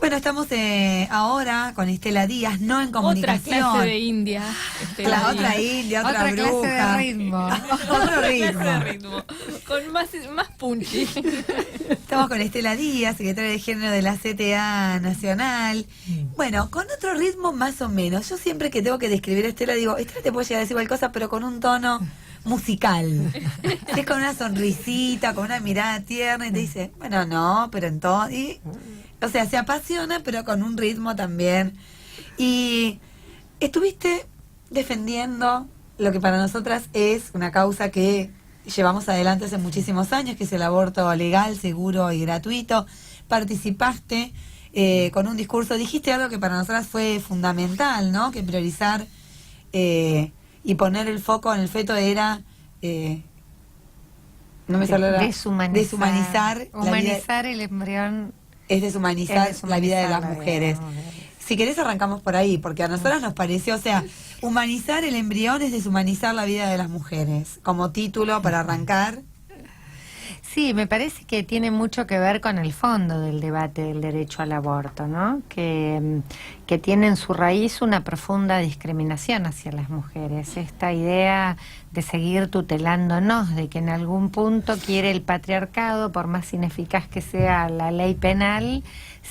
Bueno, estamos ahora con Estela Díaz, no en comunicación. Otra clase de India. La otra India, otra bruja. Clase de ritmo. Otro ritmo. Clase de ritmo. Con más punchy. Estamos con Estela Díaz, secretaria de Género de la CTA Nacional. Bueno, con otro ritmo más o menos. Yo siempre que tengo que describir a Estela digo, Estela te puede llegar a decir igual cosa, pero con un tono musical. Es con una sonrisita, con una mirada tierna y te dice, bueno, no, pero en todo... O sea, se apasiona, pero con un ritmo también. Y estuviste defendiendo lo que para nosotras es una causa que llevamos adelante hace muchísimos años, que es el aborto legal, seguro y gratuito. Participaste con un discurso, dijiste algo que para nosotras fue fundamental, ¿no? Que priorizar y poner el foco en el feto era... no me sale la... Deshumanizar. Humanizar el embrión. Es deshumanizar la vida de las mujeres. Si querés arrancamos por ahí, porque a nosotras nos pareció, o sea, humanizar el embrión es deshumanizar la vida de las mujeres, como título para arrancar. Sí, me parece que tiene mucho que ver con el fondo del debate del derecho al aborto, ¿no? Que tiene en su raíz una profunda discriminación hacia las mujeres. Esta idea de seguir tutelándonos, de que en algún punto quiere el patriarcado, por más ineficaz que sea la ley penal,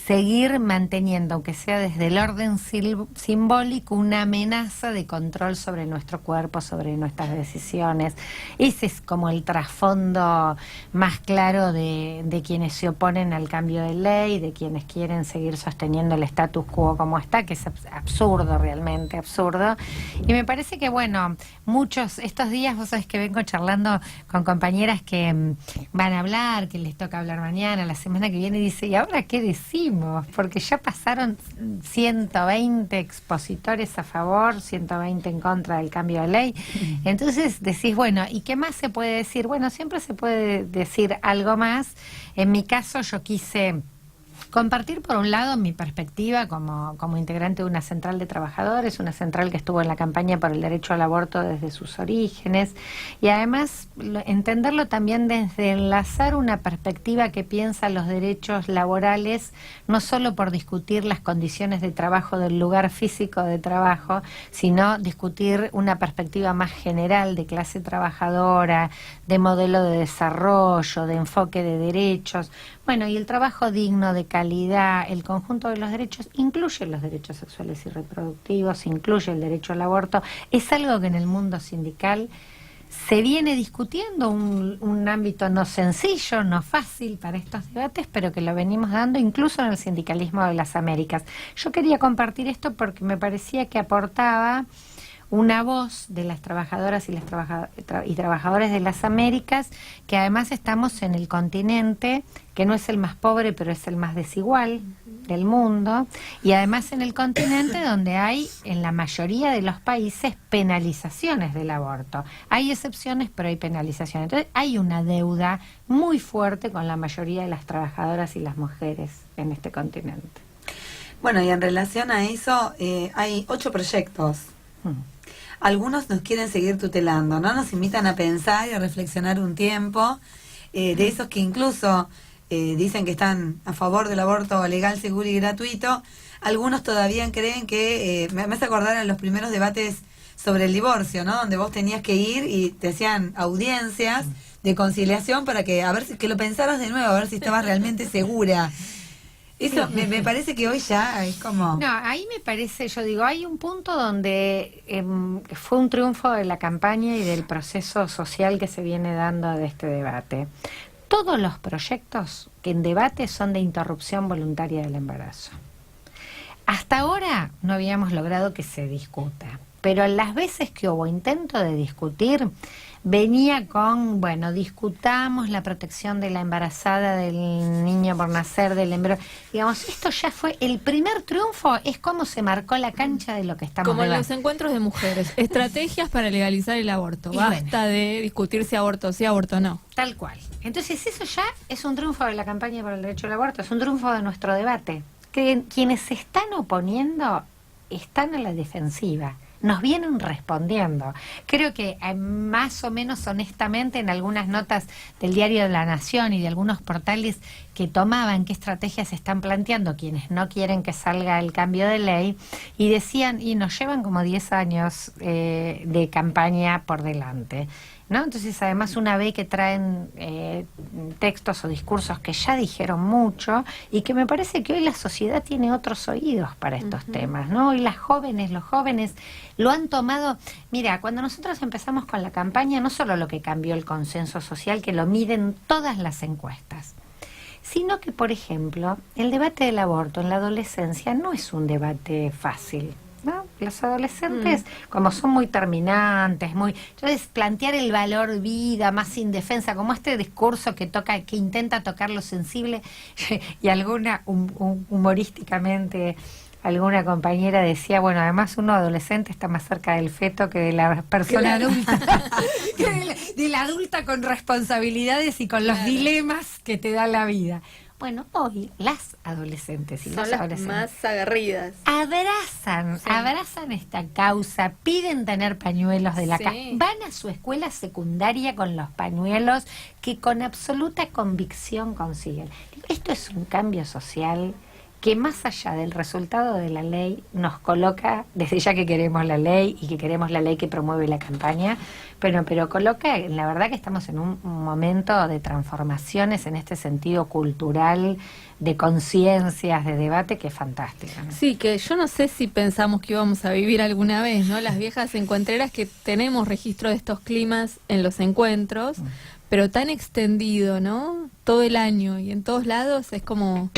seguir manteniendo, aunque sea desde el orden simbólico, una amenaza de control sobre nuestro cuerpo, sobre nuestras decisiones. Ese es como el trasfondo más claro de quienes se oponen al cambio de ley, de quienes quieren seguir sosteniendo el status quo como está, que es absurdo, realmente absurdo. Y me parece que, bueno, estos días, vos sabés que vengo charlando con compañeras que van a hablar, que les toca hablar mañana, la semana que viene, y dice, ¿y ahora qué decimos? Porque ya pasaron 120 expositores a favor, 120 en contra del cambio de ley. Entonces decís, bueno, ¿y qué más se puede decir? Bueno, siempre se puede decir algo más. En mi caso yo quise compartir, por un lado, mi perspectiva como integrante de una central de trabajadores, una central que estuvo en la campaña por el derecho al aborto desde sus orígenes, y además entenderlo también desde enlazar una perspectiva que piensa los derechos laborales no solo por discutir las condiciones de trabajo del lugar físico de trabajo, sino discutir una perspectiva más general de clase trabajadora, de modelo de desarrollo, de enfoque de derechos. Bueno, y el trabajo digno, de calidad, el conjunto de los derechos, incluye los derechos sexuales y reproductivos, incluye el derecho al aborto. Es algo que en el mundo sindical se viene discutiendo, un ámbito no sencillo, no fácil para estos debates, pero que lo venimos dando incluso en el sindicalismo de las Américas. Yo quería compartir esto porque me parecía que aportaba una voz de las trabajadoras y trabajadores de las Américas, que además estamos en el continente que no es el más pobre, pero es el más desigual del mundo, y además en el continente donde hay, en la mayoría de los países, penalizaciones del aborto. Hay excepciones, pero hay penalizaciones. Entonces hay una deuda muy fuerte con la mayoría de las trabajadoras y las mujeres en este continente. Bueno, y en relación a eso, hay 8 proyectos. Algunos nos quieren seguir tutelando, ¿no? Nos invitan a pensar y a reflexionar un tiempo, de esos que incluso dicen que están a favor del aborto legal, seguro y gratuito. Algunos todavía creen que, me hace acordar a los primeros debates sobre el divorcio, ¿no? Donde vos tenías que ir y te hacían audiencias de conciliación para que, a ver si que lo pensaras de nuevo, a ver si estabas realmente segura. Eso me parece que hoy ya es como... No, ahí me parece, yo digo, hay un punto donde fue un triunfo de la campaña y del proceso social que se viene dando de este debate. Todos los proyectos que en debate son de interrupción voluntaria del embarazo. Hasta ahora no habíamos logrado que se discuta, pero las veces que hubo intento de discutir, venía con, bueno, discutamos la protección de la embarazada, del niño por nacer, del embrión. Digamos, esto ya fue el primer triunfo, es como se marcó la cancha de lo que estamos como en debatiendo. los encuentros de mujeres, estrategias para legalizar el aborto. Y Basta bueno, de discutir si aborto sí, aborto no. Tal cual. Entonces eso ya es un triunfo de la campaña por el derecho al aborto, es un triunfo de nuestro debate. Que quienes se están oponiendo están a la defensiva. Nos vienen respondiendo. Creo que más o menos honestamente en algunas notas del Diario de la Nación y de algunos portales que tomaban qué estrategias están planteando quienes no quieren que salga el cambio de ley y decían, y nos llevan como 10 años de campaña por delante, ¿no? Entonces, además, una ve que traen textos o discursos que ya dijeron mucho y que me parece que hoy la sociedad tiene otros oídos para estos temas, ¿no? Hoy los jóvenes lo han tomado. Mira, cuando nosotros empezamos con la campaña, no solo lo que cambió el consenso social, que lo miden todas las encuestas, sino que, por ejemplo, el debate del aborto en la adolescencia no es un debate fácil, ¿no? Los adolescentes, como son muy terminantes, entonces plantear el valor vida, más indefensa, como este discurso que intenta tocar lo sensible, y humorísticamente alguna compañera decía, bueno, además uno adolescente está más cerca del feto que de la persona adulta, de la adulta con responsabilidades y con los dilemas que te da la vida. Bueno, hoy las adolescentes y los adolescentes más aguerridas. Abrazan esta causa, piden tener pañuelos de la casa, Sí. van a su escuela secundaria con los pañuelos que con absoluta convicción consiguen. Esto es un cambio social que más allá del resultado de la ley nos coloca, desde ya que queremos la ley y que queremos la ley que promueve la campaña, pero coloca, la verdad que estamos en un momento de transformaciones en este sentido cultural, de conciencias, de debate, que es fantástico, ¿no? Sí, que yo no sé si pensamos que íbamos a vivir alguna vez, ¿no? Las viejas encuentreras que tenemos registro de estos climas en los encuentros, pero tan extendido, ¿no? Todo el año y en todos lados es como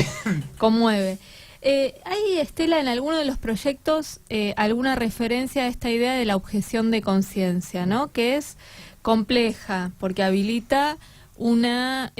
conmueve. ¿Hay, Estela, en alguno de los proyectos alguna referencia a esta idea de la objeción de conciencia, ¿no? Que es compleja porque habilita una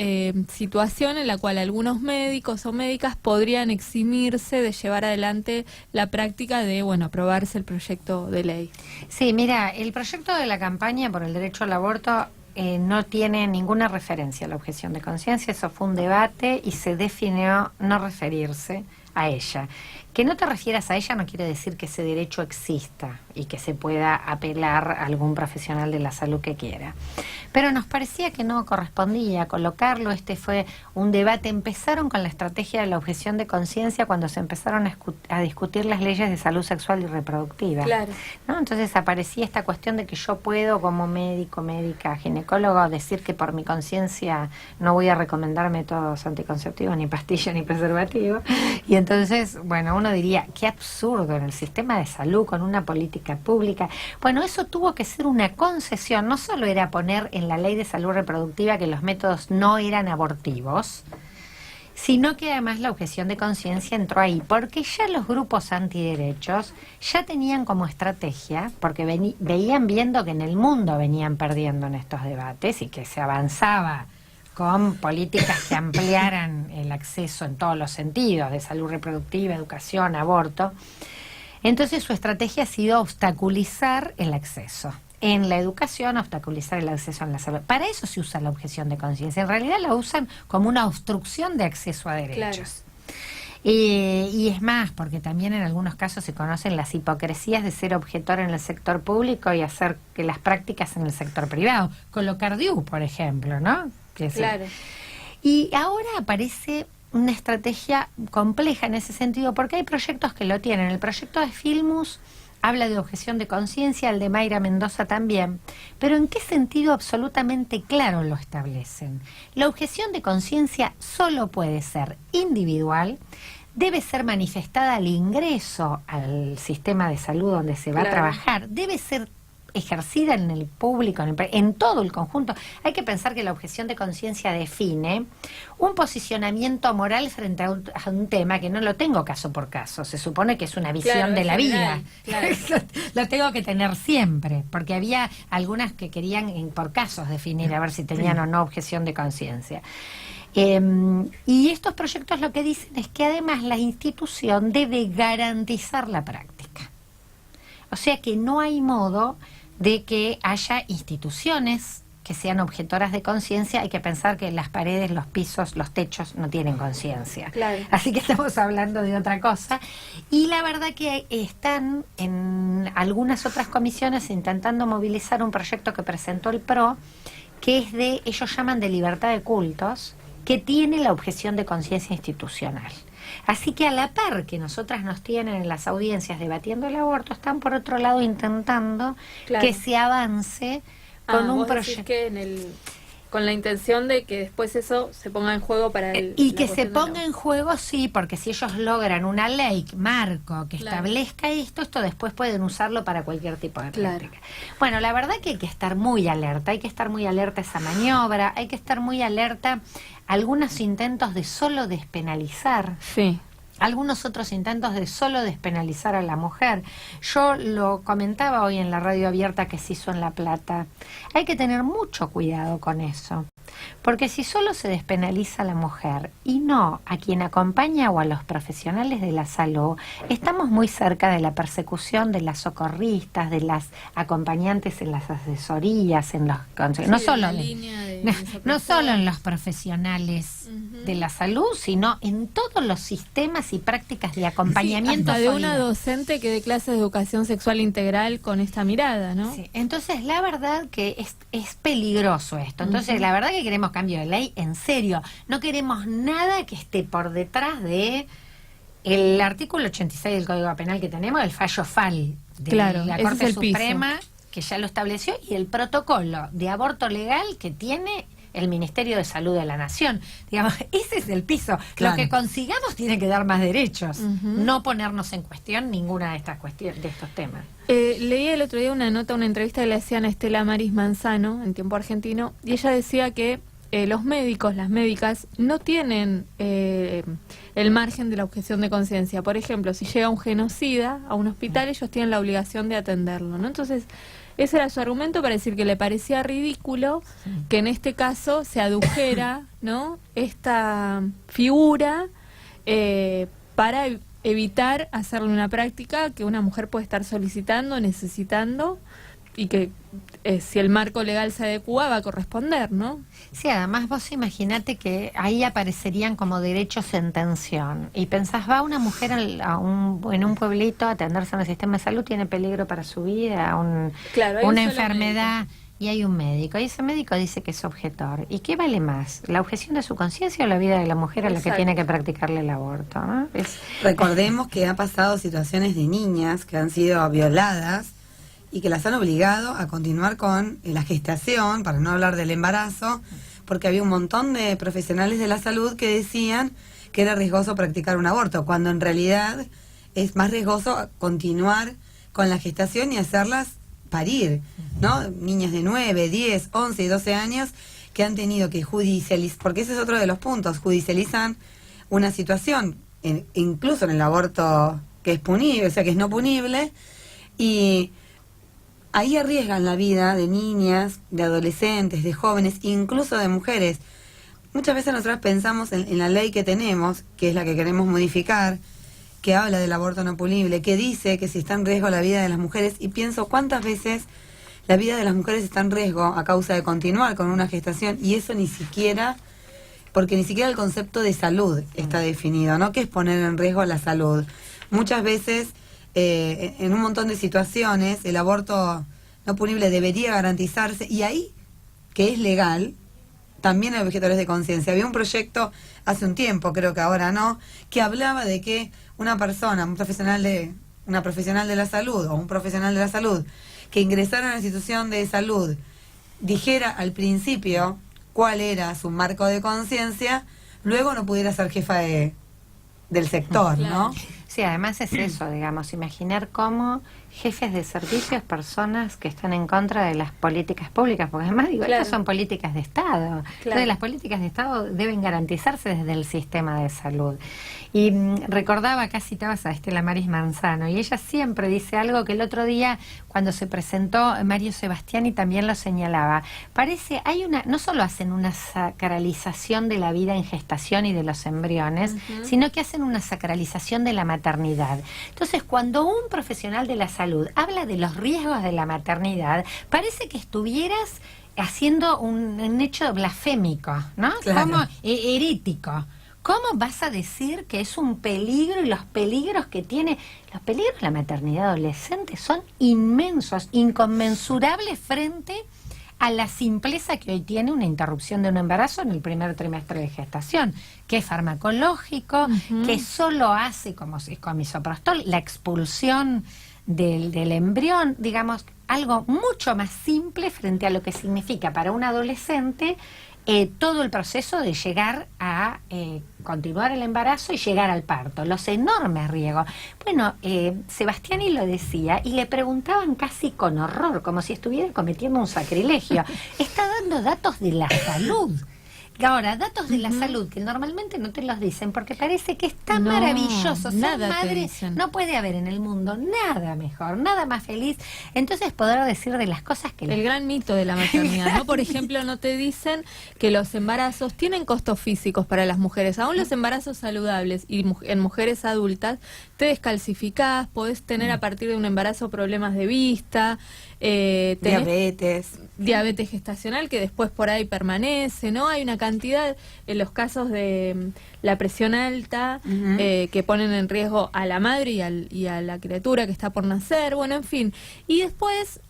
situación en la cual algunos médicos o médicas podrían eximirse de llevar adelante la práctica de, bueno, aprobarse el proyecto de ley? Sí, mira, el proyecto de la campaña por el derecho al aborto no tiene ninguna referencia a la objeción de conciencia. Eso fue un debate y se definió no referirse a ella. Que no te refieras a ella no quiere decir que ese derecho exista y que se pueda apelar a algún profesional de la salud que quiera. Pero nos parecía que no correspondía colocarlo. Este fue un debate. Empezaron con la estrategia de la objeción de conciencia cuando se empezaron a discutir las leyes de salud sexual y reproductiva. Claro. ¿No? Entonces aparecía esta cuestión de que yo puedo, como médico, médica, ginecólogo, decir que por mi conciencia no voy a recomendar métodos anticonceptivos, ni pastillas, ni preservativos. Y entonces, bueno, uno diría, qué absurdo en el sistema de salud con una política pública. Bueno, eso tuvo que ser una concesión. No solo era poner en la ley de salud reproductiva que los métodos no eran abortivos, sino que además la objeción de conciencia entró ahí, porque ya los grupos antiderechos ya tenían como estrategia, porque veían viendo que en el mundo venían perdiendo en estos debates y que se avanzaba con políticas que ampliaran el acceso en todos los sentidos, de salud reproductiva, educación, aborto. Entonces su estrategia ha sido obstaculizar el acceso. En la educación, obstaculizar el acceso en la salud. Para eso se usa la objeción de conciencia. En realidad la usan como una obstrucción de acceso a derechos. Claro. Y es más, porque también en algunos casos se conocen las hipocresías de ser objetor en el sector público y hacer que las prácticas en el sector privado. Colocar DIU, por ejemplo, ¿no? Claro. Y ahora aparece una estrategia compleja en ese sentido, porque hay proyectos que lo tienen. El proyecto de Filmus habla de objeción de conciencia, el de Mayra Mendoza también, pero ¿en qué sentido absolutamente claro lo establecen? La objeción de conciencia solo puede ser individual, debe ser manifestada al ingreso al sistema de salud donde se va a trabajar, debe ser ejercida en el público, en todo el conjunto. Hay que pensar que la objeción de conciencia define un posicionamiento moral frente a un tema que no lo tengo caso por caso. Se supone que es una visión de la vida. Claro. Lo tengo que tener siempre, porque había algunas que querían por casos definir a ver si tenían o no objeción de conciencia. Y estos proyectos lo que dicen es que además la institución debe garantizar la práctica. O sea que no hay modo de que haya instituciones que sean objetoras de conciencia. Hay que pensar que las paredes, los pisos, los techos no tienen conciencia. Claro. Así que estamos hablando de otra cosa. Y la verdad que están en algunas otras comisiones intentando movilizar un proyecto que presentó el PRO, que es ellos llaman de libertad de cultos, que tiene la objeción de conciencia institucional. Así que a la par que nosotras nos tienen en las audiencias debatiendo el aborto, están por otro lado intentando que se avance con un proyecto. Con la intención de que después eso se ponga en juego para el... Y que se ponga en juego, sí, porque si ellos logran una ley, marco, que establezca esto después pueden usarlo para cualquier tipo de práctica. Bueno, la verdad que hay que estar muy alerta, hay que estar muy alerta a esa maniobra, hay que estar muy alerta a algunos intentos de solo despenalizar. Sí. Algunos otros intentos de solo despenalizar a la mujer. Yo lo comentaba hoy en la radio abierta que se hizo en La Plata. Hay que tener mucho cuidado con eso, porque si solo se despenaliza a la mujer y no a quien acompaña o a los profesionales de la salud, estamos muy cerca de la persecución de las socorristas, de las acompañantes en las asesorías, en los consejos, no solo en los profesionales de la salud, sino en todos los sistemas y prácticas de acompañamiento. Hasta de una docente que dé clases de educación sexual integral con esta mirada, ¿no? Sí. Entonces, la verdad que es peligroso esto. Entonces, la verdad que queremos cambio de ley, en serio. No queremos nada que esté por detrás de el artículo 86 del Código Penal que tenemos, el fallo FAL de la Corte Suprema, que ya lo estableció, y el protocolo de aborto legal que tiene el Ministerio de Salud de la Nación. Digamos, ese es el piso. Lo que consigamos tiene que dar más derechos, no ponernos en cuestión ninguna de estas cuestiones, de estos temas. Leí el otro día una entrevista que le hacían a Estela Maris Manzano en Tiempo Argentino, y ella decía que los médicos, las médicas, no tienen el margen de la objeción de conciencia. Por ejemplo, si llega un genocida a un hospital, ellos tienen la obligación de atenderlo, ¿no? Entonces, ese era su argumento para decir que le parecía ridículo que en este caso se adujera, ¿no?, esta figura para evitar hacerle una práctica que una mujer puede estar solicitando, necesitando, y que si el marco legal se adecua va a corresponder, ¿no? Sí, además vos imaginate que ahí aparecerían como derechos en tensión y pensás, va una mujer en un pueblito a atenderse en el sistema de salud, tiene peligro para su vida, una enfermedad, y hay un médico, y ese médico dice que es objetor. ¿Y qué vale más? ¿La objeción de su conciencia o la vida de la mujer a la que tiene que practicarle el aborto, ¿no? Recordemos que ha pasado situaciones de niñas que han sido violadas y que las han obligado a continuar con la gestación, para no hablar del embarazo, porque había un montón de profesionales de la salud que decían que era riesgoso practicar un aborto, cuando en realidad es más riesgoso continuar con la gestación y hacerlas parir, ¿no? Niñas de 9, 10, 11 y 12 años que han tenido que judicializar, porque ese es otro de los puntos, judicializan una situación, incluso en el aborto que es punible, o sea, que es no punible, y ahí arriesgan la vida de niñas, de adolescentes, de jóvenes, incluso de mujeres. Muchas veces nosotros pensamos en la ley que tenemos, que es la que queremos modificar, que habla del aborto no punible, que dice que si está en riesgo la vida de las mujeres, y pienso cuántas veces la vida de las mujeres está en riesgo a causa de continuar con una gestación, y eso ni siquiera, porque ni siquiera el concepto de salud está definido, ¿no? ¿Qué es poner en riesgo la salud? Muchas veces en un montón de situaciones el aborto no punible debería garantizarse, y ahí, que es legal, también hay objetores de conciencia. Había un proyecto hace un tiempo, creo que ahora no, que hablaba de que una persona, una profesional de la salud o un profesional de la salud que ingresara a una institución de salud dijera al principio cuál era su marco de conciencia, luego no pudiera ser jefa del sector, ¿no? Sí, además es eso, digamos, imaginar cómo jefes de servicios, personas que están en contra de las políticas públicas, porque además digo, estas son políticas de Estado. Entonces las políticas de Estado deben garantizarse desde el sistema de salud. Y recordaba, acá citabas a Estela Maris Manzano, y ella siempre dice algo que el otro día, cuando se presentó Mario Sebastiani, también lo señalaba. No solo hacen una sacralización de la vida en gestación y de los embriones, sino que hacen una sacralización de la maternidad. Entonces, cuando un profesional de la salud habla de los riesgos de la maternidad, parece que estuvieras haciendo un hecho blasfémico, ¿no? Como herético. ¿Cómo vas a decir que es un peligro, y los peligros que tiene? Los peligros de la maternidad adolescente son inmensos, inconmensurables frente a la simpleza que hoy tiene una interrupción de un embarazo en el primer trimestre de gestación, que es farmacológico, que solo hace, como es con misoprostol, la expulsión del embrión, digamos, algo mucho más simple frente a lo que significa para un adolescente todo el proceso de llegar a continuar el embarazo y llegar al parto, los enormes riesgos. Bueno, Sebastiani lo decía y le preguntaban casi con horror, como si estuviera cometiendo un sacrilegio. Está dando datos de la salud. Ahora, datos de la salud que normalmente no te los dicen porque parece que es tan maravilloso. Ser madre, no puede haber en el mundo nada mejor, nada más feliz. Entonces poder decir de las cosas que... El gran mito de la maternidad, ¿no? Por ejemplo, no te dicen que los embarazos tienen costos físicos para las mujeres. Aún los embarazos saludables y en mujeres adultas te descalcificás, podés tener a partir de un embarazo problemas de vista, diabetes gestacional que después por ahí permanece, ¿no? Hay una cantidad, en los casos de la presión alta, que ponen en riesgo a la madre y a la criatura que está por nacer, bueno, en fin. Y después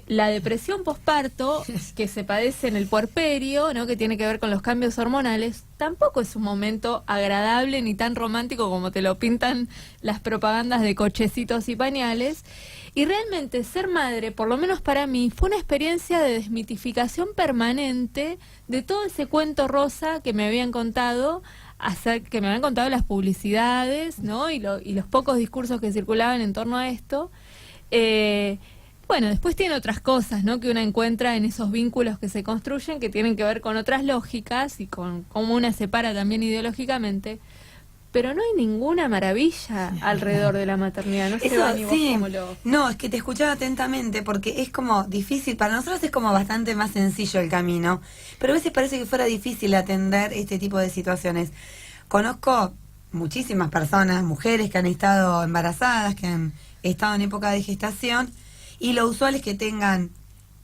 la depresión posparto, que se padece en el puerperio, ¿no? Que tiene que ver con los cambios hormonales, tampoco es un momento agradable ni tan romántico como te lo pintan las propagandas de cochecitos y pañales. Y realmente ser madre, por lo menos para mí, fue una experiencia de desmitificación permanente de todo ese cuento rosa que me habían contado, las publicidades, ¿no? Y los pocos discursos que circulaban en torno a esto. Bueno, después tiene otras cosas, ¿no? Que uno encuentra en esos vínculos que se construyen, que tienen que ver con otras lógicas y con cómo una se para también ideológicamente. Pero no hay ninguna maravilla alrededor de la maternidad. No sé, Vani, vos cómo lo... No, es que te escuchaba atentamente porque es como difícil. Para nosotros es como bastante más sencillo el camino. Pero a veces parece que fuera difícil atender este tipo de situaciones. Conozco muchísimas personas, mujeres que han estado embarazadas, que han estado en época de gestación. Y lo usual es que tengan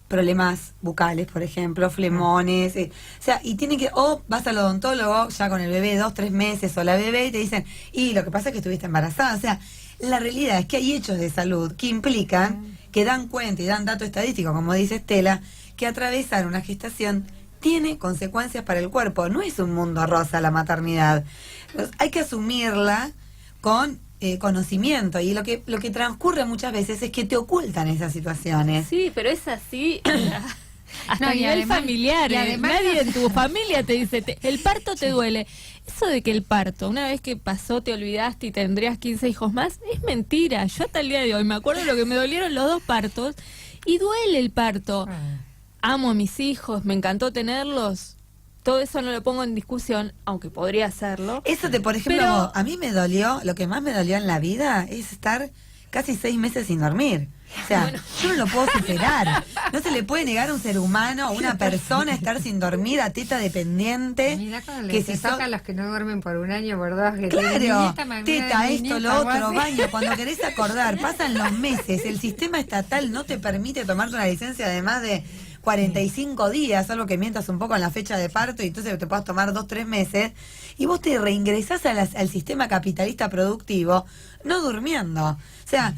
problemas bucales, por ejemplo, flemones, o sea, y tienen que, o vas al odontólogo ya con el bebé 2-3 meses o la bebé y te dicen, y lo que pasa es que estuviste embarazada, o sea, la realidad es que hay hechos de salud que implican, que dan cuenta y dan dato estadístico, como dice Estela, que atravesar una gestación tiene consecuencias para el cuerpo, no es un mundo rosa la maternidad. Entonces, hay que asumirla con conocimiento, y lo que transcurre muchas veces es que te ocultan esas situaciones. Sí, pero es así hasta a nivel además, familiar. Nadie en tu familia te dice, el parto te duele. Eso de que el parto, una vez que pasó, te olvidaste y tendrías 15 hijos más, es mentira. Yo hasta el día de hoy me acuerdo lo que me dolieron los 2 partos y duele el parto. Amo a mis hijos, me encantó tenerlos. Todo eso no lo pongo en discusión, aunque podría hacerlo. Eso por ejemplo, pero... a mí me dolió, lo que más me dolió en la vida es estar casi 6 meses sin dormir. O sea, bueno, yo no lo puedo superar. No se le puede negar a un ser humano, a una persona, estar sin dormir, a teta dependiente. Mirá cuando que se toca a los que no duermen por un año, por 2. Claro, teta, esto, lo otro, baño. Cuando querés acordar, pasan los meses, el sistema estatal no te permite tomarte una licencia de más de 45 días, salvo que mientas un poco en la fecha de parto y entonces te puedas tomar 2-3 meses y vos te reingresás al sistema capitalista productivo no durmiendo. O sea,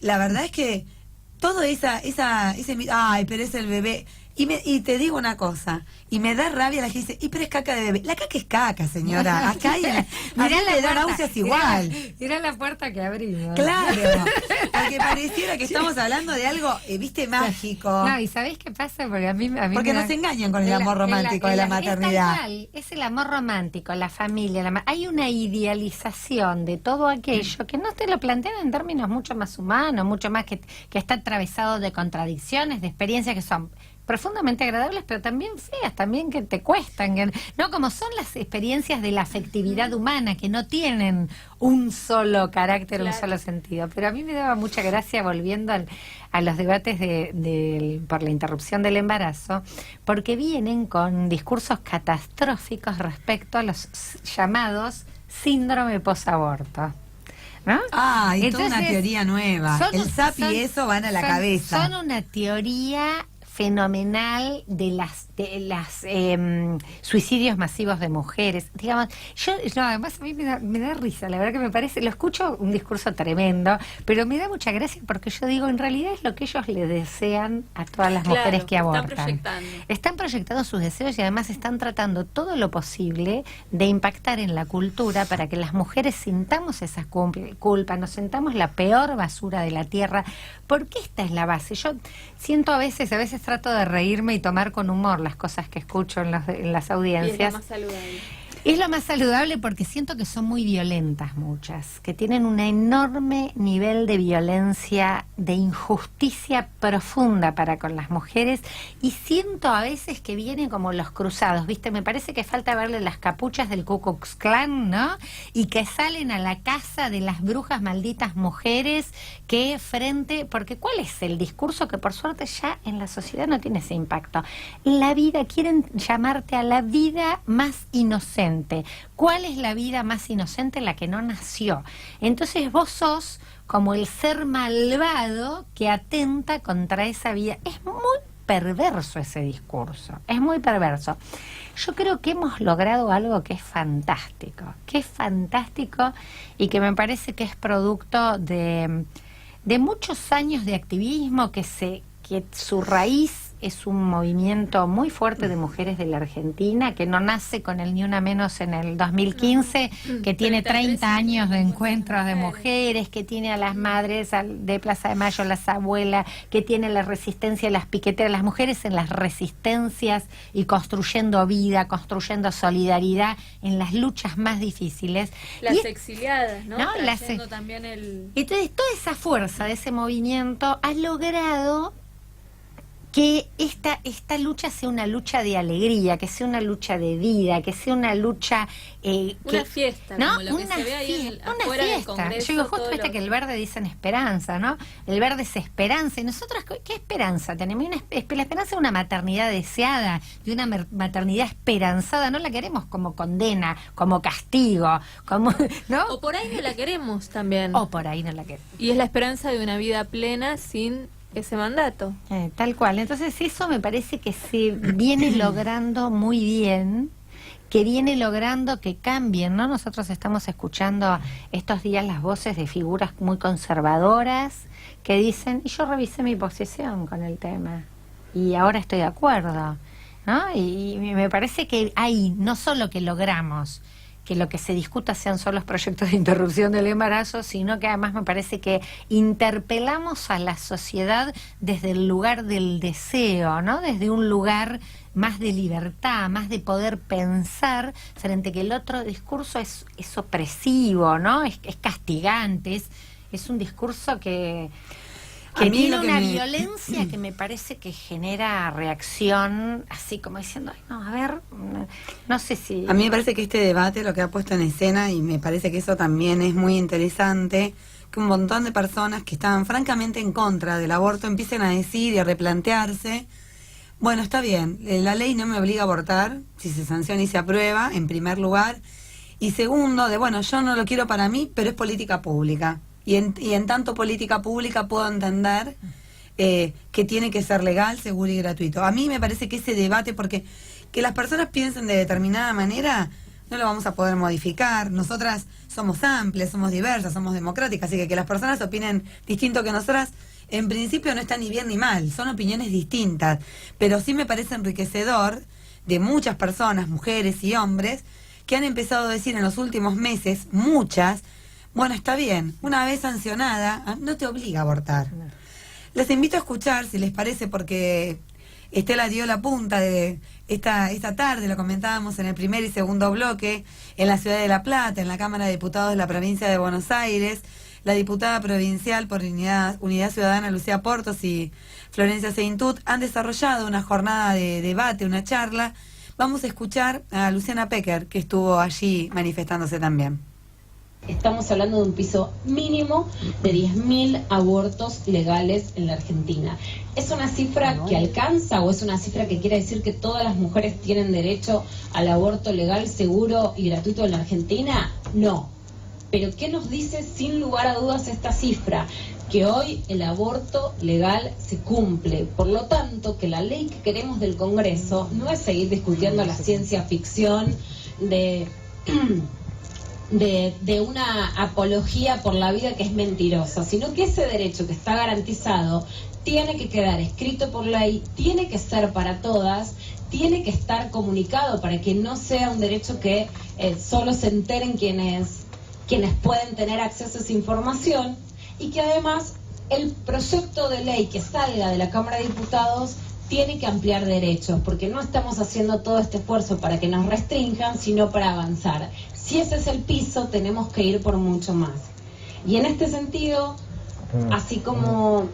la verdad es que todo ese ay, pero es el bebé. Y te digo una cosa, y me da rabia la gente dice, y pero es caca de bebé. La caca es caca, señora. Acá hay mirá la de náuseas igual. Mirá la puerta que abrimos. Claro, porque pareciera que estamos hablando de algo, viste, mágico. No, y ¿sabés qué pasa? Porque a mí porque nos engañan con el amor romántico de la maternidad. Es el amor romántico, la familia. Hay una idealización de todo aquello que no te lo plantean en términos mucho más humanos, mucho más que está atravesado de contradicciones, de experiencias que son profundamente agradables, pero también feas, también que te cuestan, no como son las experiencias de la afectividad humana, que no tienen un solo carácter, claro, un solo sentido. Pero a mí me daba mucha gracia, volviendo a los debates por la interrupción del embarazo, porque vienen con discursos catastróficos respecto a los llamados síndrome posaborto, ¿no? Y entonces, toda una teoría nueva. El SAP y eso van a la cabeza. Son una teoría fenomenal de las suicidios masivos de mujeres. Digamos, además a mí me da risa, la verdad que me parece, lo escucho un discurso tremendo, pero me da mucha gracia porque yo digo, en realidad es lo que ellos le desean a todas las mujeres que abortan. Están proyectando sus deseos y además están tratando todo lo posible de impactar en la cultura para que las mujeres sintamos esa culpa, nos sintamos la peor basura de la tierra, porque esta es la base. Yo siento a veces trato de reírme y tomar con humor las cosas que escucho en las audiencias. Y es lo más saludable. Es lo más saludable porque siento que son muy violentas muchas, que tienen un enorme nivel de violencia, de injusticia profunda para con las mujeres, y siento a veces que vienen como los cruzados, ¿viste? Me parece que falta verle las capuchas del Ku Klux Klan, ¿no? Y que salen a la casa de las brujas malditas mujeres que porque ¿cuál es el discurso? Que por suerte ya en la sociedad no tiene ese impacto. La vida, quieren llamarte a la vida más inocente. ¿Cuál es la vida más inocente? La que no nació. Entonces vos sos como el ser malvado que atenta contra esa vida. Es muy perverso ese discurso, es muy perverso. Yo creo que hemos logrado algo que es fantástico y que me parece que es producto de muchos años de activismo, que su raíz es un movimiento muy fuerte de mujeres de la Argentina, que no nace con el Ni Una Menos en el 2015, que tiene 30 años de encuentros de mujeres, que tiene a las madres de Plaza de Mayo, las abuelas, que tiene la resistencia, las piqueteras, las mujeres en las resistencias y construyendo vida, construyendo solidaridad en las luchas más difíciles. Las exiliadas, ¿no? También Entonces, toda esa fuerza de ese movimiento ha logrado que esta lucha sea una lucha de alegría, que sea una lucha de vida, que sea una lucha... una fiesta, ¿no? Como lo que se ve ahí afuera del Congreso. Yo digo, justo que el verde dicen esperanza, ¿no? El verde es esperanza. ¿Y nosotros qué esperanza tenemos? La esperanza de una maternidad deseada, de una maternidad esperanzada. No la queremos como condena, como castigo, ¿no? O por ahí no la queremos también. O por ahí no la queremos. Y es la esperanza de una vida plena sin ese mandato. Tal cual. Entonces eso me parece que se viene logrando muy bien, que viene logrando que cambien, ¿no? Nosotros estamos escuchando estos días las voces de figuras muy conservadoras que dicen, y yo revisé mi posición con el tema y ahora estoy de acuerdo, ¿no? Y me parece que ahí no solo que logramos que lo que se discuta sean solo los proyectos de interrupción del embarazo, sino que además me parece que interpelamos a la sociedad desde el lugar del deseo, ¿no? Desde un lugar más de libertad, más de poder pensar, frente a que el otro discurso es opresivo, ¿no? Es castigante, es un discurso que tiene una violencia que me parece que genera reacción, así como diciendo, ay, no, a ver, no sé si... A mí me parece que este debate lo que ha puesto en escena, y me parece que eso también es muy interesante, que un montón de personas que estaban francamente en contra del aborto empiecen a decir y a replantearse, bueno, está bien, la ley no me obliga a abortar, si se sanciona y se aprueba, en primer lugar, y segundo, bueno, yo no lo quiero para mí, pero es política pública. Y en tanto política pública puedo entender que tiene que ser legal, seguro y gratuito. A mí me parece que ese debate, porque que las personas piensen de determinada manera, no lo vamos a poder modificar. Nosotras somos amplias, somos diversas, somos democráticas, así que las personas opinen distinto que nosotras, en principio no está ni bien ni mal, son opiniones distintas. Pero sí me parece enriquecedor de muchas personas, mujeres y hombres, que han empezado a decir en los últimos meses, muchas, bueno, está bien, una vez sancionada, no te obliga a abortar. No. Les invito a escuchar, si les parece, porque Estela dio la punta de esta tarde, lo comentábamos en el primer y segundo bloque, en la ciudad de La Plata, en la Cámara de Diputados de la provincia de Buenos Aires, la diputada provincial por Unidad Ciudadana, Lucía Portos, y Florencia Seintut, han desarrollado una jornada de debate, una charla. Vamos a escuchar a Luciana Pecker, que estuvo allí manifestándose también. Estamos hablando de un piso mínimo de 10.000 abortos legales en la Argentina. ¿Es una cifra que alcanza o es una cifra que quiere decir que todas las mujeres tienen derecho al aborto legal, seguro y gratuito en la Argentina? No. Pero ¿qué nos dice sin lugar a dudas esta cifra? que hoy el aborto legal se cumple. Por lo tanto, que la ley que queremos del Congreso no es seguir discutiendo la ciencia ficción de una apología por la vida que es mentirosa, sino que ese derecho que está garantizado tiene que quedar escrito por ley, tiene que ser para todas, tiene que estar comunicado para que no sea un derecho que solo se enteren quienes pueden tener acceso a esa información, y que además el proyecto de ley que salga de la Cámara de Diputados tiene que ampliar derechos, porque no estamos haciendo todo este esfuerzo para que nos restrinjan, sino para avanzar. Si ese es el piso, tenemos que ir por mucho más. Y en este sentido, así como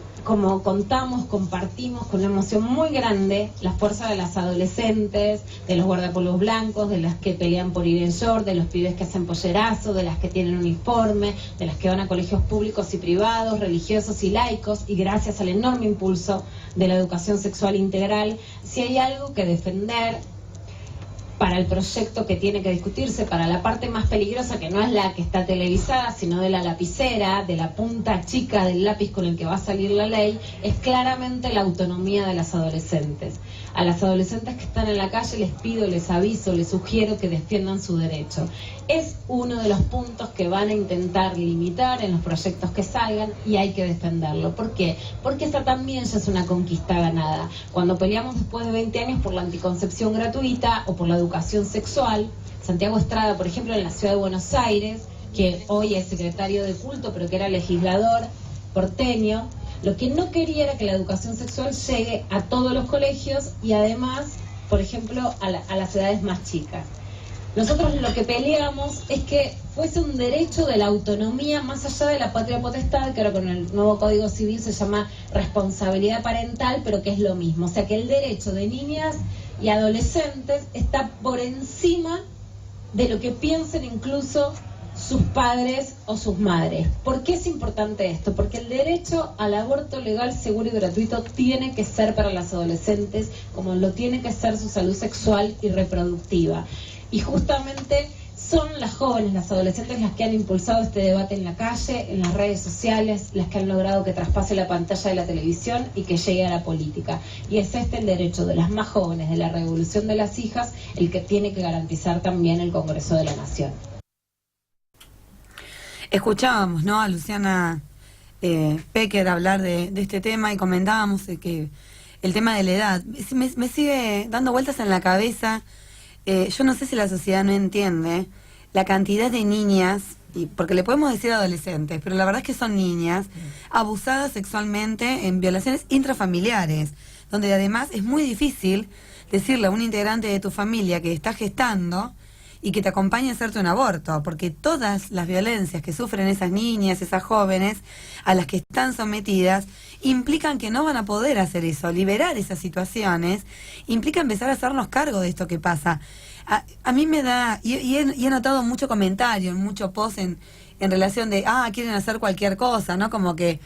compartimos con una emoción muy grande la fuerza de las adolescentes, de los guardapolvos blancos, de las que pelean por ir en short, de los pibes que hacen pollerazo, de las que tienen uniforme, de las que van a colegios públicos y privados, religiosos y laicos, y gracias al enorme impulso de la educación sexual integral, si hay algo que defender para el proyecto que tiene que discutirse, para la parte más peligrosa, que no es la que está televisada, sino de la lapicera, de la punta chica del lápiz con el que va a salir la ley, es claramente la autonomía de las adolescentes. A las adolescentes que están en la calle les pido, les aviso, les sugiero que defiendan su derecho. Es uno de los puntos que van a intentar limitar en los proyectos que salgan, y hay que defenderlo. ¿Por qué? Porque esa también ya es una conquista ganada. Cuando peleamos después de 20 años por la anticoncepción gratuita o por la educación sexual, Santiago Estrada, por ejemplo, en la ciudad de Buenos Aires, que hoy es secretario de culto, pero que era legislador porteño, lo que no quería era que la educación sexual llegue a todos los colegios y además, por ejemplo, a las edades más chicas. Nosotros lo que peleamos es que fuese un derecho de la autonomía más allá de la patria potestad, que ahora con el nuevo Código Civil se llama responsabilidad parental, pero que es lo mismo. O sea, que el derecho de niñas y adolescentes está por encima de lo que piensen incluso sus padres o sus madres. ¿Por qué es importante esto? Porque el derecho al aborto legal, seguro y gratuito tiene que ser para las adolescentes, como lo tiene que ser su salud sexual y reproductiva. Y justamente son las jóvenes, las adolescentes, las que han impulsado este debate en la calle, en las redes sociales, las que han logrado que traspase la pantalla de la televisión y que llegue a la política. Y es este el derecho de las más jóvenes, de la revolución de las hijas, el que tiene que garantizar también el Congreso de la Nación. Escuchábamos, ¿no?, a Luciana Pecker hablar de este tema, y comentábamos que el tema de la edad me sigue dando vueltas en la cabeza. Yo no sé si la sociedad no entiende la cantidad de niñas, porque le podemos decir adolescentes, pero la verdad es que son niñas abusadas sexualmente en violaciones intrafamiliares, donde además es muy difícil decirle a un integrante de tu familia que está gestando y que te acompañe a hacerte un aborto, porque todas las violencias que sufren esas niñas, esas jóvenes, a las que están sometidas, implican que no van a poder hacer eso. Liberar esas situaciones implica empezar a hacernos cargo de esto que pasa. A mí me da, y he notado mucho comentario, mucho post en relación de, quieren hacer cualquier cosa, ¿no? Como que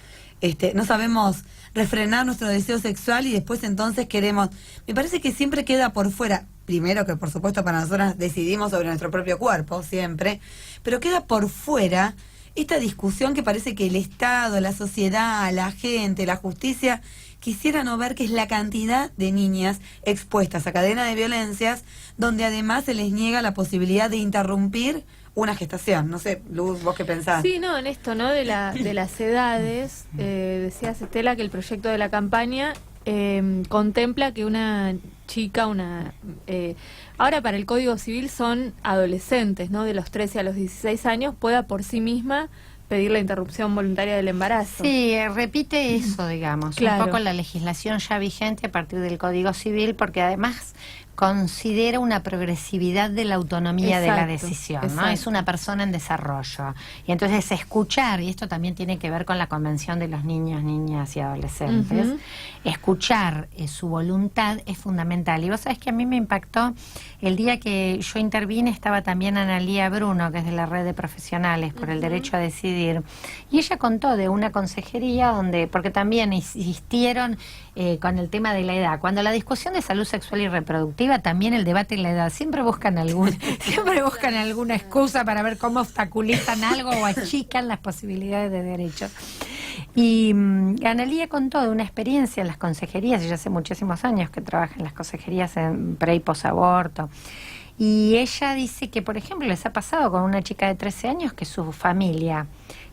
no sabemos refrenar nuestro deseo sexual y después entonces queremos. Me parece que siempre queda por fuera, primero que por supuesto para nosotras decidimos sobre nuestro propio cuerpo, siempre, pero queda por fuera esta discusión que parece que el Estado, la sociedad, la gente, la justicia quisiera no ver, que es la cantidad de niñas expuestas a cadena de violencias, donde además se les niega la posibilidad de interrumpir una gestación. No sé, Luz, ¿vos qué pensás? Sí, no, en esto, ¿no?, de las edades, decías, Estela, que el proyecto de la campaña contempla que una chica, ahora para el Código Civil son adolescentes, ¿no?, de los 13 a los 16 años, pueda por sí misma pedir la interrupción voluntaria del embarazo. Sí, repite eso, digamos, claro, un poco la legislación ya vigente a partir del Código Civil, porque además considera una progresividad de la autonomía, exacto, de la decisión, ¿no? Exacto. Es una persona en desarrollo. Y entonces escuchar, y esto también tiene que ver con la Convención de los Niños, Niñas y Adolescentes, escuchar su voluntad es fundamental. Y vos sabés que a mí me impactó el día que yo intervine, estaba también Analía Bruno, que es de la Red de Profesionales por el Derecho a Decidir, y ella contó de una consejería donde, porque también insistieron con el tema de la edad. Cuando la discusión de salud sexual y reproductiva, también el debate en la edad, siempre buscan alguna excusa para ver cómo obstaculizan algo o achican las posibilidades de derecho. Y Analía contó de una experiencia en las consejerías, ella hace muchísimos años que trabaja en las consejerías en pre y posaborto. Y ella dice que, por ejemplo, les ha pasado con una chica de 13 años que su familia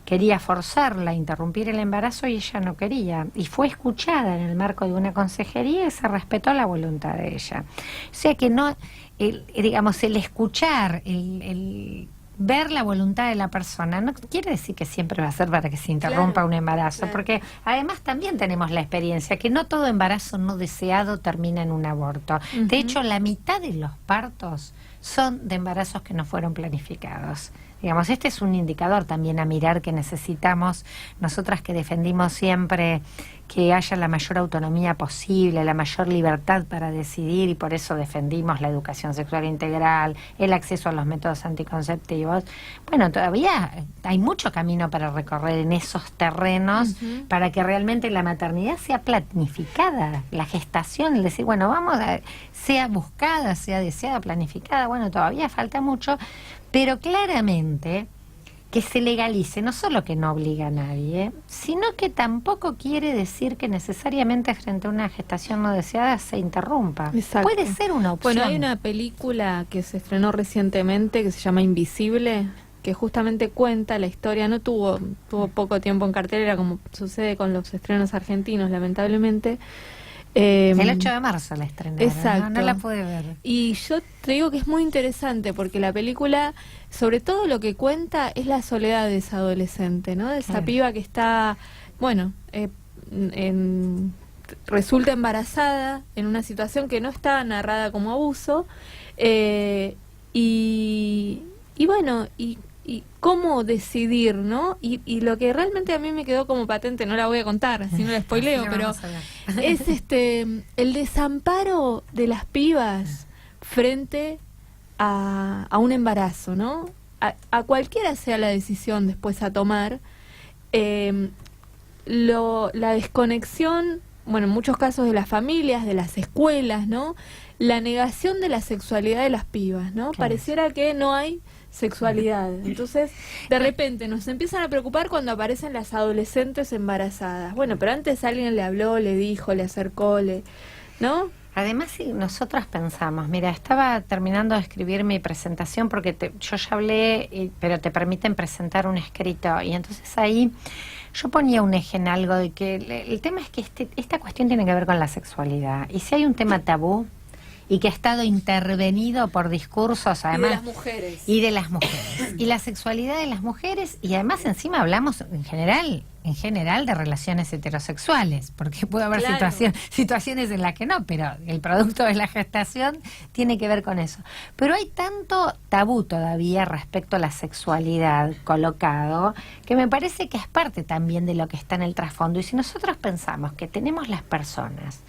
quería forzarla a interrumpir el embarazo y ella no quería. Y fue escuchada en el marco de una consejería y se respetó la voluntad de ella. O sea que no, digamos, el escuchar, el ver la voluntad de la persona no quiere decir que siempre va a ser para que se interrumpa Claro, un embarazo, claro. porque además también tenemos la experiencia que no todo embarazo no deseado termina en un aborto. De hecho, la mitad de los partos son de embarazos que no fueron planificados. Digamos, este es un indicador también a mirar que necesitamos, nosotras que defendimos siempre que haya la mayor autonomía posible, la mayor libertad para decidir, y por eso defendimos la educación sexual integral, el acceso a los métodos anticonceptivos. Bueno, todavía hay mucho camino para recorrer en esos terrenos para que realmente la maternidad sea planificada, la gestación, el decir, bueno, sea buscada, sea deseada, planificada, bueno, todavía falta mucho, pero claramente que se legalice, no solo que no obliga a nadie, sino que tampoco quiere decir que necesariamente frente a una gestación no deseada se interrumpa. Exacto. Puede ser una opción. Bueno, hay una película que se estrenó recientemente que se llama Invisible, que justamente cuenta la historia, tuvo poco tiempo en cartelera, como sucede con los estrenos argentinos, lamentablemente. El 8 de marzo la estrenaron. Exacto. No la pude ver. Y yo te digo que es muy interesante porque la película, sobre todo lo que cuenta es la soledad de esa adolescente, ¿no? De esa Claro. piba que está, bueno, resulta embarazada en una situación que no está narrada como abuso, y bueno, y cómo decidir, ¿no? Y lo que realmente a mí me quedó como patente, no la voy a contar, así no la spoileo, Así lo pero vamos a ver. es el desamparo de las pibas frente a un embarazo, ¿no? A cualquiera sea la decisión después a tomar, la desconexión, bueno, en muchos casos de las familias, de las escuelas, ¿no? La negación de la sexualidad de las pibas, ¿no? Claro. Pareciera que no hay sexualidad. Entonces, de repente nos empiezan a preocupar cuando aparecen las adolescentes embarazadas. Bueno, pero antes alguien le habló, le dijo, le acercó, ¿no? Además, si nosotras pensamos, mira, estaba terminando de escribir mi presentación porque yo ya hablé, pero te permiten presentar un escrito, y entonces ahí yo ponía un eje en algo de que el tema es que esta cuestión tiene que ver con la sexualidad, y si hay un tema tabú y que ha estado intervenido por discursos, además, de las mujeres. y de las mujeres, y la sexualidad de las mujeres, y además encima hablamos en general de relaciones heterosexuales, porque puede haber Claro. situaciones en las que no, pero el producto de la gestación tiene que ver con eso. Pero hay tanto tabú todavía respecto a la sexualidad colocado, que me parece que es parte también de lo que está en el trasfondo. Y si nosotros pensamos que tenemos las personas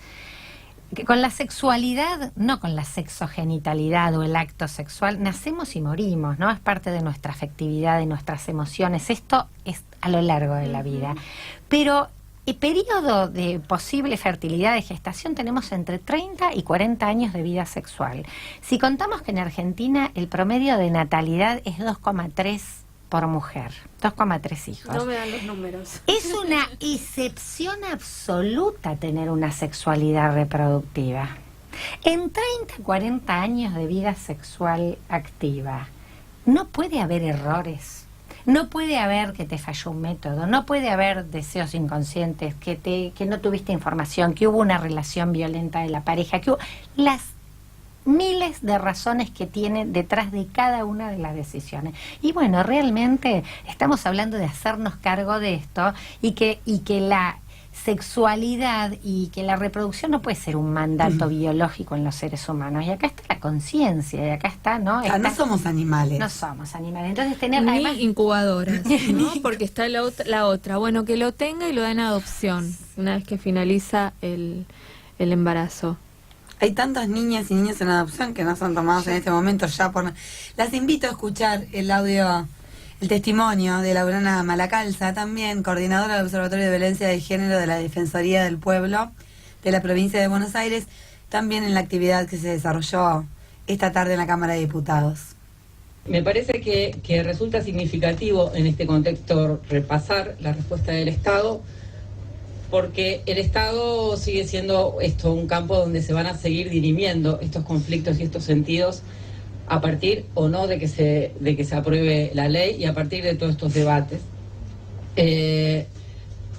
que con la sexualidad, no con la sexogenitalidad o el acto sexual, nacemos y morimos, ¿no? Es parte de nuestra afectividad, de nuestras emociones. Esto es a lo largo de la vida. Pero el periodo de posible fertilidad de gestación tenemos entre 30 y 40 años de vida sexual. Si contamos que en Argentina el promedio de natalidad es 2,3 por mujer, 2,3 hijos. No me dan los números. Es una excepción absoluta tener una sexualidad reproductiva. En 30, 40 años de vida sexual activa, no puede haber errores. No puede haber que te falló un método, no puede haber deseos inconscientes, que no tuviste información, que hubo una relación violenta de la pareja, que hubo las miles de razones que tiene detrás de cada una de las decisiones. Y bueno, realmente estamos hablando de hacernos cargo de esto y que la sexualidad y que la reproducción no puede ser un mandato biológico en los seres humanos. Y acá está la conciencia, y acá está, ¿no? No somos animales. No somos animales. Entonces tener Ni además incubadoras, ¿no? Porque está la otra. Bueno, que lo tenga y lo da en adopción una vez que finaliza el embarazo. Hay tantas niñas y niños en adopción que no son tomados en este momento ya por... Las invito a escuchar el audio, el testimonio de Laurana Malacalza, también coordinadora del Observatorio de Violencia de Género de la Defensoría del Pueblo de la provincia de Buenos Aires, también en la actividad que se desarrolló esta tarde en la Cámara de Diputados. Me parece que resulta significativo en este contexto repasar la respuesta del Estado, porque el Estado sigue siendo un campo donde se van a seguir dirimiendo estos conflictos y estos sentidos a partir o no de que se apruebe la ley y a partir de todos estos debates.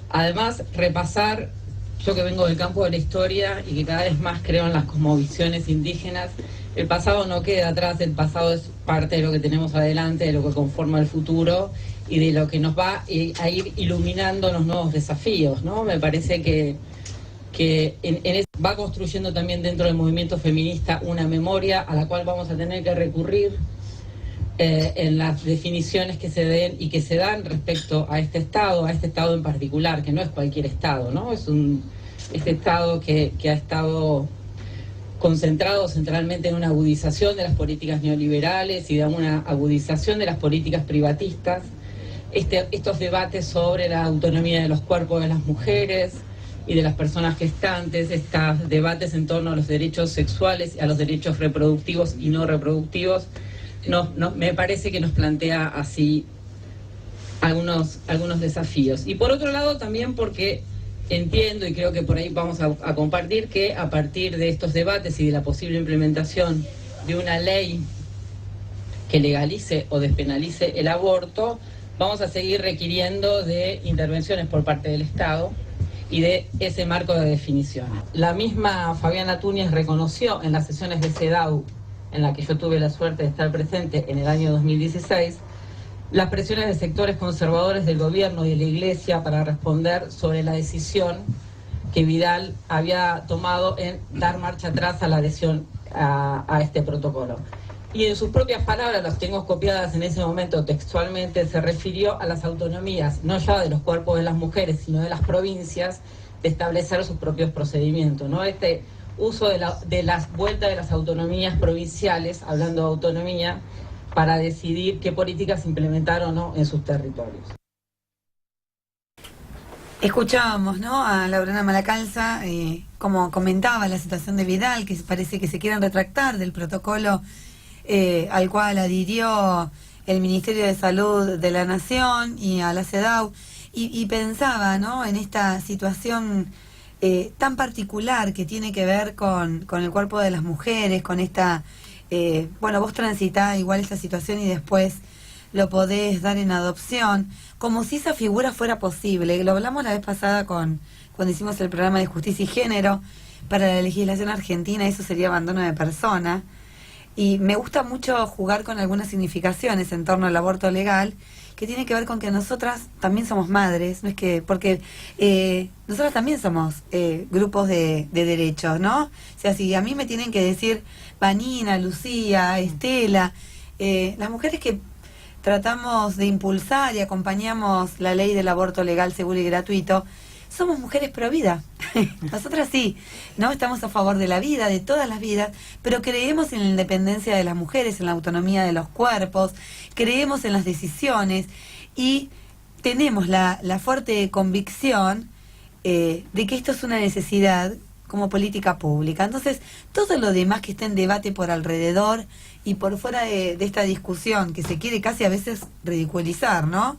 Además, repasar, yo que vengo del campo de la historia y que cada vez más creo en las cosmovisiones indígenas, el pasado no queda atrás, el pasado es parte de lo que tenemos adelante, de lo que conforma el futuro y de lo que nos va a ir iluminando los nuevos desafíos, ¿no? Me parece que va construyendo también dentro del movimiento feminista una memoria a la cual vamos a tener que recurrir en las definiciones que se den y que se dan respecto a este Estado en particular, que no es cualquier Estado, ¿no? Es este Estado que ha estado concentrado centralmente en una agudización de las políticas neoliberales y de una agudización de las políticas privatistas, estos debates sobre la autonomía de los cuerpos de las mujeres y de las personas gestantes, estos debates en torno a los derechos sexuales, a los derechos reproductivos y no reproductivos, me parece que nos plantea así algunos desafíos. Y por otro lado también porque entiendo, y creo que por ahí vamos a compartir, que a partir de estos debates y de la posible implementación de una ley que legalice o despenalice el aborto, vamos a seguir requiriendo de intervenciones por parte del Estado y de ese marco de definición. La misma Fabiana Túñez reconoció en las sesiones de CEDAW, en la que yo tuve la suerte de estar presente en el año 2016, las presiones de sectores conservadores del gobierno y de la Iglesia para responder sobre la decisión que Vidal había tomado en dar marcha atrás a la adhesión a este protocolo. Y en sus propias palabras, las tengo copiadas en ese momento textualmente, se refirió a las autonomías, no ya de los cuerpos de las mujeres, sino de las provincias, de establecer sus propios procedimientos, ¿no? Este uso de las vueltas de las autonomías provinciales, hablando de autonomía, para decidir qué políticas implementar o no en sus territorios. Escuchábamos, ¿no?, a Lorena Malacalza, como comentaba la situación de Vidal, que parece que se quieren retractar del protocolo al cual adhirió el Ministerio de Salud de la Nación y a la CEDAW, y pensaba, ¿no?, en esta situación tan particular que tiene que ver con el cuerpo de las mujeres, con esta... bueno, vos transitás igual esta situación y después lo podés dar en adopción, como si esa figura fuera posible. Lo hablamos la vez pasada cuando hicimos el programa de Justicia y Género. Para la legislación argentina eso sería abandono de persona, y me gusta mucho jugar con algunas significaciones en torno al aborto legal, que tiene que ver con que nosotras también somos madres, no es que, porque nosotras también somos grupos de derechos, ¿no? O sea, si a mí me tienen que decir Vanina, Lucía, Estela, las mujeres que tratamos de impulsar y acompañamos la ley del aborto legal, seguro y gratuito, somos mujeres pro vida. Nosotras sí, ¿no? Estamos a favor de la vida, de todas las vidas, pero creemos en la independencia de las mujeres, en la autonomía de los cuerpos, creemos en las decisiones y tenemos la fuerte convicción de que esto es una necesidad como política pública. Entonces, todo lo demás que está en debate por alrededor y por fuera de esta discusión, que se quiere casi a veces ridiculizar, ¿no?,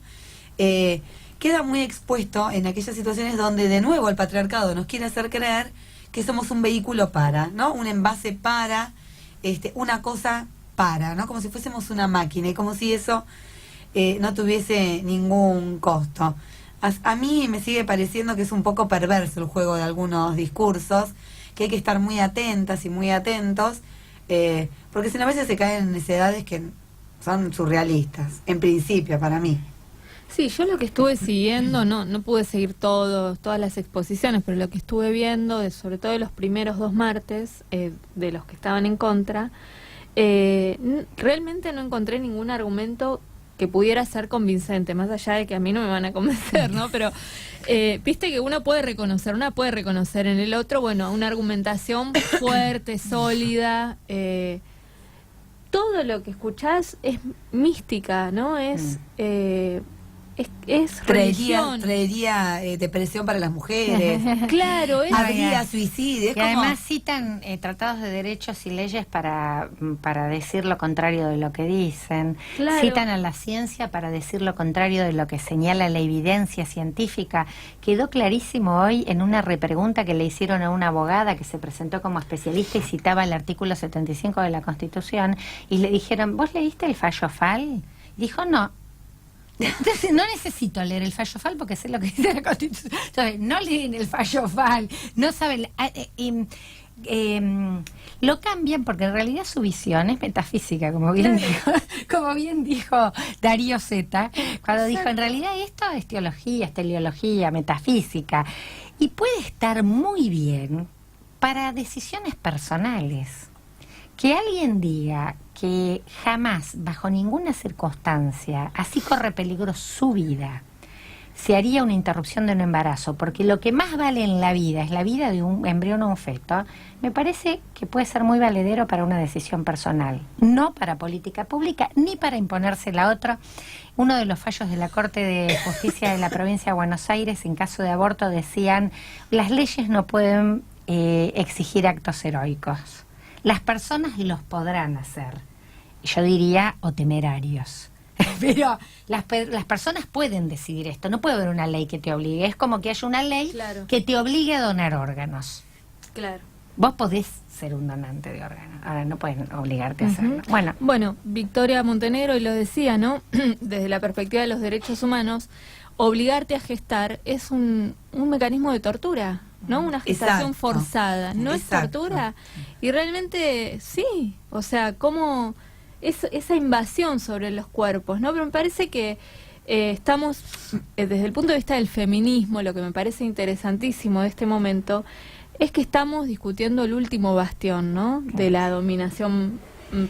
queda muy expuesto en aquellas situaciones donde de nuevo el patriarcado nos quiere hacer creer que somos un vehículo para, ¿no?, un envase para, una cosa para, ¿no?, como si fuésemos una máquina y como si eso no tuviese ningún costo. A mí me sigue pareciendo que es un poco perverso el juego de algunos discursos, que hay que estar muy atentas y muy atentos, porque si no a veces se caen en necedades que son surrealistas, en principio para mí. Sí, yo lo que estuve siguiendo, no pude seguir todas las exposiciones, pero lo que estuve viendo, sobre todo de los primeros 2 martes, de los que estaban en contra, realmente no encontré ningún argumento que pudiera ser convincente, más allá de que a mí no me van a convencer, ¿no? Pero viste que una puede reconocer en el otro, bueno, una argumentación fuerte, sólida. Todo lo que escuchás es mística, ¿no? Es es religión. Traería depresión para las mujeres. Claro, Habría suicidio. Es Y como... además citan tratados de derechos y leyes para decir lo contrario de lo que dicen. Claro. Citan a la ciencia para decir lo contrario de lo que señala la evidencia científica. Quedó clarísimo hoy en una repregunta que le hicieron a una abogada que se presentó como especialista y citaba el artículo 75 de la Constitución, y le dijeron, ¿vos leíste el fallo FAL? Y dijo, no. Entonces no necesito leer el fallo FAL porque sé lo que dice la Constitución. Entonces, no leen el fallo FAL, no saben... lo cambian porque en realidad su visión es metafísica, como bien dijo Darío Zeta, cuando dijo, en realidad esto es teología, es teleología, metafísica, y puede estar muy bien para decisiones personales. Que alguien diga que jamás, bajo ninguna circunstancia, así corre peligro su vida, se haría una interrupción de un embarazo, porque lo que más vale en la vida es la vida de un embrión o un feto, me parece que puede ser muy valedero para una decisión personal, no para política pública, ni para imponérsela a otro. Uno de los fallos de la Corte de Justicia de la Provincia de Buenos Aires, en caso de aborto, decían, las leyes no pueden exigir actos heroicos. Las personas los podrán hacer, yo diría, o temerarios. Pero las personas pueden decidir esto. No puede haber una ley que te obligue. Es como que haya una ley que te obligue a donar órganos. Claro. Vos podés ser un donante de órganos. Ahora no pueden obligarte a hacerlo. Bueno, Victoria Montenegro, y lo decía, ¿no? Desde la perspectiva de los derechos humanos, obligarte a gestar es un mecanismo de tortura, ¿no? Una gestación forzada. ¿No es tortura? Y realmente sí. O sea, ¿cómo...? Esa invasión sobre los cuerpos, ¿no? Pero me parece que estamos, desde el punto de vista del feminismo, lo que me parece interesantísimo de este momento es que estamos discutiendo el último bastión, ¿no? De la dominación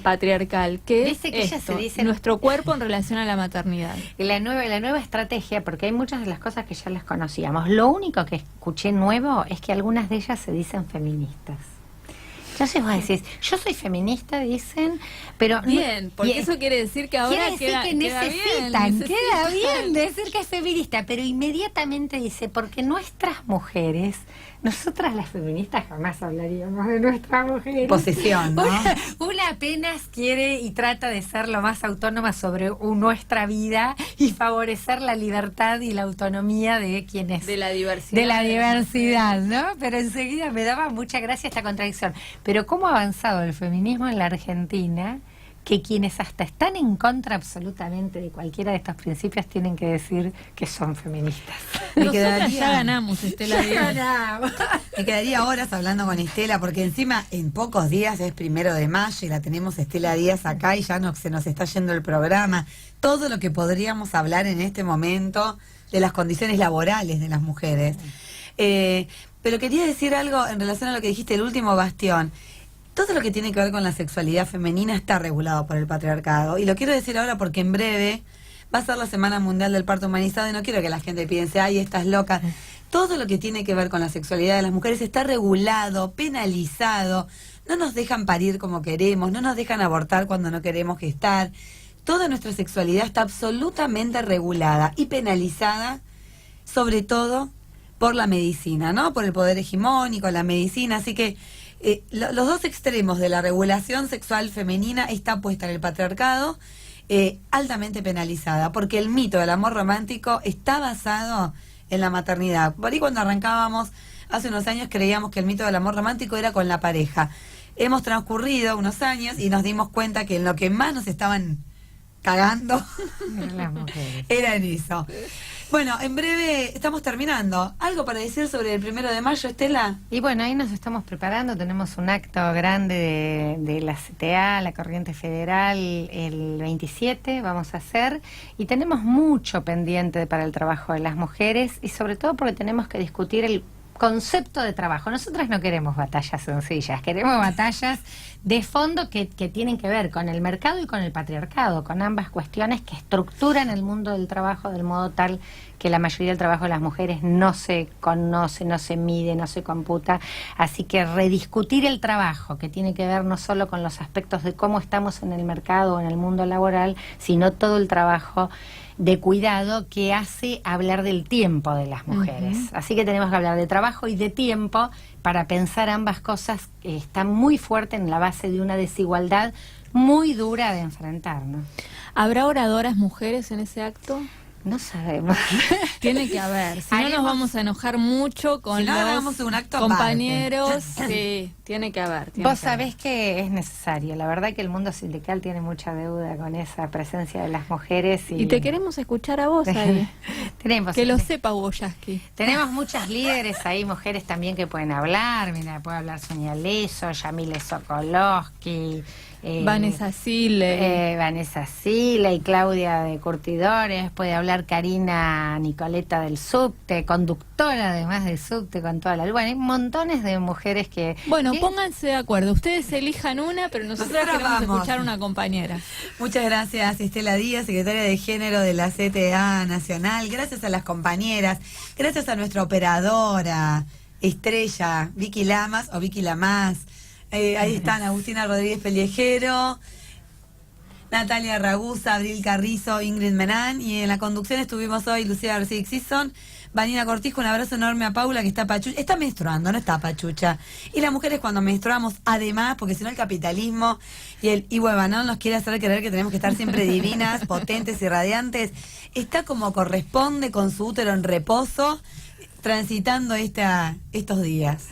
patriarcal, que es esto, nuestro cuerpo en relación a la maternidad. La nueva estrategia, porque hay muchas de las cosas que ya las conocíamos. Lo único que escuché nuevo es que algunas de ellas se dicen feministas. Entonces vos decís, yo soy feminista, dicen, pero... Bien, porque eso quiere decir que ahora queda bien decir que es feminista, pero inmediatamente dice, porque nuestras mujeres, nosotras las feministas jamás hablaríamos de nuestras mujeres. Posesión, ¿no? Una apenas quiere y trata de ser lo más autónoma sobre nuestra vida y favorecer la libertad y la autonomía de quienes... De la diversidad. De la diversidad, ¿no? Pero enseguida me daba mucha gracia esta contradicción. Pero cómo ha avanzado el feminismo en la Argentina, que quienes hasta están en contra absolutamente de cualquiera de estos principios tienen que decir que son feministas. Nosotras ya ganamos, Estela Díaz. Me quedaría horas hablando con Estela, porque encima en pocos días es 1 de mayo y la tenemos Estela Díaz acá y ya se nos está yendo el programa. Todo lo que podríamos hablar en este momento de las condiciones laborales de las mujeres. Pero quería decir algo en relación a lo que dijiste, el último bastión. Todo lo que tiene que ver con la sexualidad femenina está regulado por el patriarcado. Y lo quiero decir ahora porque en breve va a ser la Semana Mundial del Parto Humanizado y no quiero que la gente piense, ay, estás loca. Todo lo que tiene que ver con la sexualidad de las mujeres está regulado, penalizado. No nos dejan parir como queremos, no nos dejan abortar cuando no queremos gestar. Toda nuestra sexualidad está absolutamente regulada y penalizada, sobre todo por la medicina, ¿no? Por el poder hegemónico, la medicina. Así que los dos extremos de la regulación sexual femenina está puesta en el patriarcado, altamente penalizada, porque el mito del amor romántico está basado en la maternidad. Por ahí cuando arrancábamos, hace unos años, creíamos que el mito del amor romántico era con la pareja. Hemos transcurrido unos años y nos dimos cuenta que en lo que más nos estaban cagando era en eso. Bueno, en breve estamos terminando. ¿Algo para decir sobre el 1 de mayo, Estela? Y bueno, ahí nos estamos preparando. Tenemos un acto grande de la CTA, la Corriente Federal, el 27 vamos a hacer. Y tenemos mucho pendiente para el trabajo de las mujeres y sobre todo porque tenemos que discutir el concepto de trabajo. Nosotras no queremos batallas sencillas, queremos batallas de fondo que tienen que ver con el mercado y con el patriarcado, con ambas cuestiones que estructuran el mundo del trabajo del modo tal que la mayoría del trabajo de las mujeres no se conoce, no se mide, no se computa. Así que rediscutir el trabajo, que tiene que ver no solo con los aspectos de cómo estamos en el mercado o en el mundo laboral, sino todo el trabajo de cuidado que hace hablar del tiempo de las mujeres. Así que tenemos que hablar de trabajo y de tiempo para pensar ambas cosas que están muy fuertes en la base de una desigualdad muy dura de enfrentar, ¿no? ¿Habrá oradoras mujeres en ese acto? No sabemos. Tiene que haber, si no nos vamos a enojar mucho con Si no, los hagamos un acto compañeros. Sí, tiene que haber. Vos sabés que es necesario. La verdad que el mundo sindical tiene mucha deuda con esa presencia de las mujeres. Y te queremos escuchar a vos ahí. Que lo sepa Boyaski. Tenemos muchas líderes ahí, mujeres también que pueden hablar. Mira, puede hablar Sonia Leso, Yamile Sokolowski, Vanessa Sile y Claudia de Curtidores. Puede hablar Karina Nicoleta del Subte, conductora además del Subte con toda la... Bueno, hay montones de mujeres que... Bueno, pónganse de acuerdo. Ustedes elijan una, pero nosotros queremos escuchar una compañera. Muchas gracias, Estela Díaz, secretaria de Género de la CTA Nacional. Gracias a las compañeras. Gracias a nuestra operadora, estrella, Vicky Lamas o Vicky Lamas. Ahí están Agustina Rodríguez Pellejero, Natalia Ragusa, Abril Carrizo, Ingrid Menán, y en la conducción estuvimos hoy Lucía García Xison, Vanina Cortijo. Un abrazo enorme a Paula, que está pachucha, está menstruando, no está pachucha. Y las mujeres cuando menstruamos, además, porque si no el capitalismo y el Iwebanón nos quiere hacer creer que tenemos que estar siempre divinas, potentes y radiantes, está como corresponde, con su útero en reposo, transitando estos días.